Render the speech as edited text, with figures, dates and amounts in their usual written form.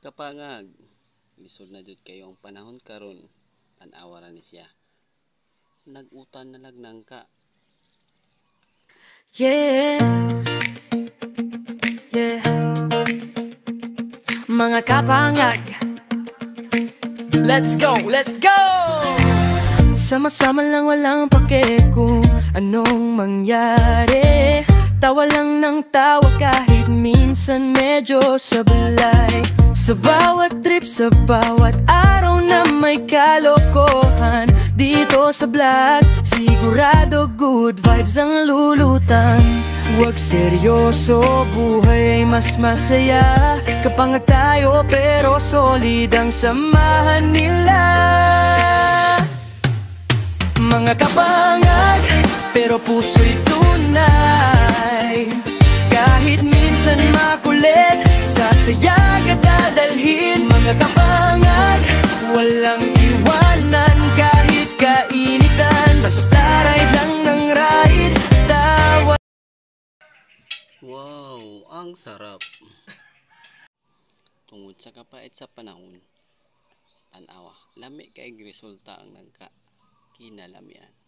Kapangag, lisod na jud kayo ang panahon karon, tan-awa ra ni siya. Nag-utan na lagnang ka. Yeah, yeah. Mga kapangag, let's go, let's go! Sama-sama lang walang pake kung anong mangyari. Tawa lang ng tawa kahit minsan medyo sablay. Sa bawat trip, sa bawat araw na may kalokohan dito sa vlog, sigurado good vibes ang lulutan. Huwag seryoso, buhay ay mas masaya kapag tayo pero solid ang samahan nila. Mga kapangag, pero puso'y tunay. Kahit minsan makulit, sasayag at dadalhin. Mga kapangag, walang iwanan kahit kainitan. Basta ride lang ng ride, tawa. Wow, ang sarap. Tungod sa kapait sa panahon, tan-awa, lami kay resulta ang nagka kinalamian.